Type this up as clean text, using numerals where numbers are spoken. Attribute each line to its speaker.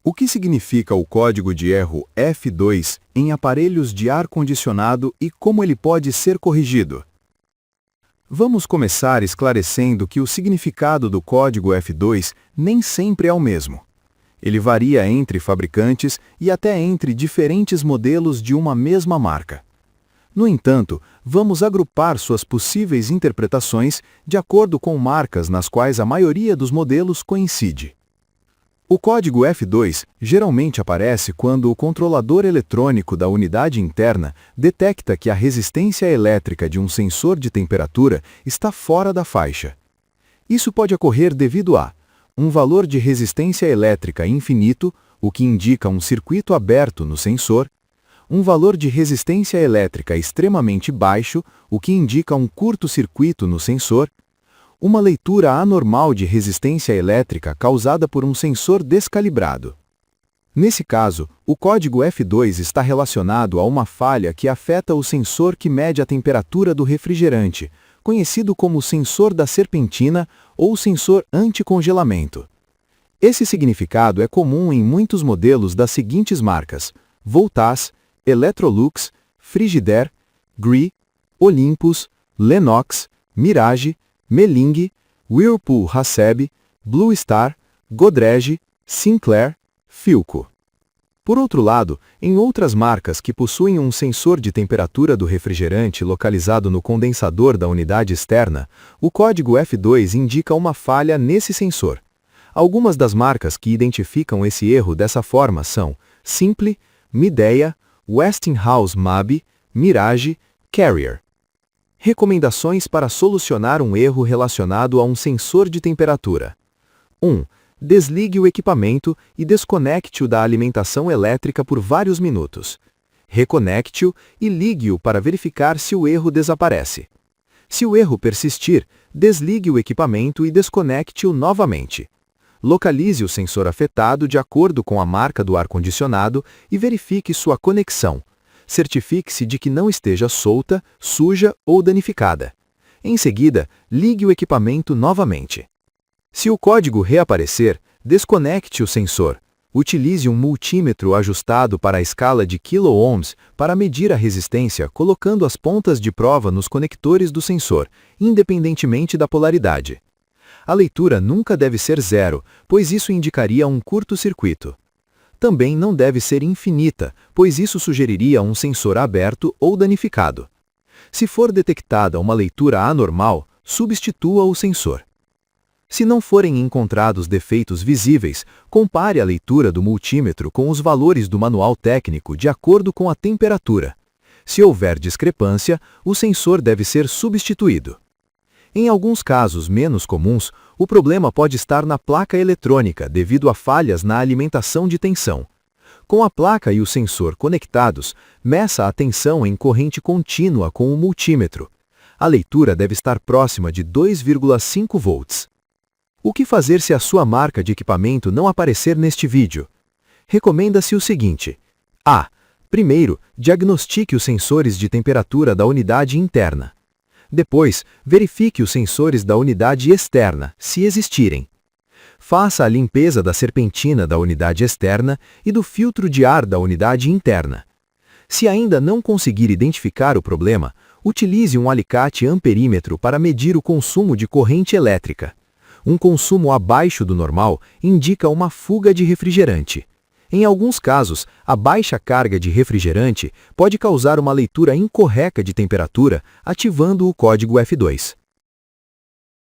Speaker 1: O que significa o código de erro F2 em aparelhos de ar-condicionado e como ele pode ser corrigido? Vamos começar esclarecendo que o significado do código F2 nem sempre é o mesmo. Ele varia entre fabricantes e até entre diferentes modelos de uma mesma marca. No entanto, vamos agrupar suas possíveis interpretações de acordo com marcas nas quais a maioria dos modelos coincide. O código F2 geralmente aparece quando o controlador eletrônico da unidade interna detecta que a resistência elétrica de um sensor de temperatura está fora da faixa. Isso pode ocorrer devido a um valor de resistência elétrica infinito, o que indica um circuito aberto no sensor, um valor de resistência elétrica extremamente baixo, o que indica um curto-circuito no sensor, uma leitura anormal de resistência elétrica causada por um sensor descalibrado. Nesse caso, o código F2 está relacionado a uma falha que afeta o sensor que mede a temperatura do refrigerante, conhecido como sensor da serpentina ou sensor anticongelamento. Esse significado é comum em muitos modelos das seguintes marcas: Voltas, Electrolux, Frigidaire, Gree, Olympus, Lennox, Mirage, Meling, Whirlpool Haseb, Blue Star, Godrej, Sinclair, Philco. Por outro lado, em outras marcas que possuem um sensor de temperatura do refrigerante localizado no condensador da unidade externa, o código F2 indica uma falha nesse sensor. Algumas das marcas que identificam esse erro dessa forma são Simple, Midea, Westinghouse MAB, Mirage, Carrier. Recomendações para solucionar um erro relacionado a um sensor de temperatura. 1. Desligue o equipamento e desconecte-o da alimentação elétrica por vários minutos. Reconecte-o e ligue-o para verificar se o erro desaparece. Se o erro persistir, desligue o equipamento e desconecte-o novamente. Localize o sensor afetado de acordo com a marca do ar-condicionado e verifique sua conexão. Certifique-se de que não esteja solta, suja ou danificada. Em seguida, ligue o equipamento novamente. Se o código reaparecer, desconecte o sensor. Utilize um multímetro ajustado para a escala de kΩ para medir a resistência colocando as pontas de prova nos conectores do sensor, independentemente da polaridade. A leitura nunca deve ser zero, pois isso indicaria um curto-circuito. Também não deve ser infinita, pois isso sugeriria um sensor aberto ou danificado. Se for detectada uma leitura anormal, substitua o sensor. Se não forem encontrados defeitos visíveis, compare a leitura do multímetro com os valores do manual técnico de acordo com a temperatura. Se houver discrepância, o sensor deve ser substituído. Em alguns casos menos comuns, o problema pode estar na placa eletrônica devido a falhas na alimentação de tensão. Com a placa e o sensor conectados, meça a tensão em corrente contínua com o multímetro. A leitura deve estar próxima de 2,5 volts. O que fazer se a sua marca de equipamento não aparecer neste vídeo? Recomenda-se o seguinte: A. Primeiro, diagnostique os sensores de temperatura da unidade interna. Depois, verifique os sensores da unidade externa, se existirem. Faça a limpeza da serpentina da unidade externa e do filtro de ar da unidade interna. Se ainda não conseguir identificar o problema, utilize um alicate amperímetro para medir o consumo de corrente elétrica. Um consumo abaixo do normal indica uma fuga de refrigerante. Em alguns casos, a baixa carga de refrigerante pode causar uma leitura incorreta de temperatura, ativando o código F2.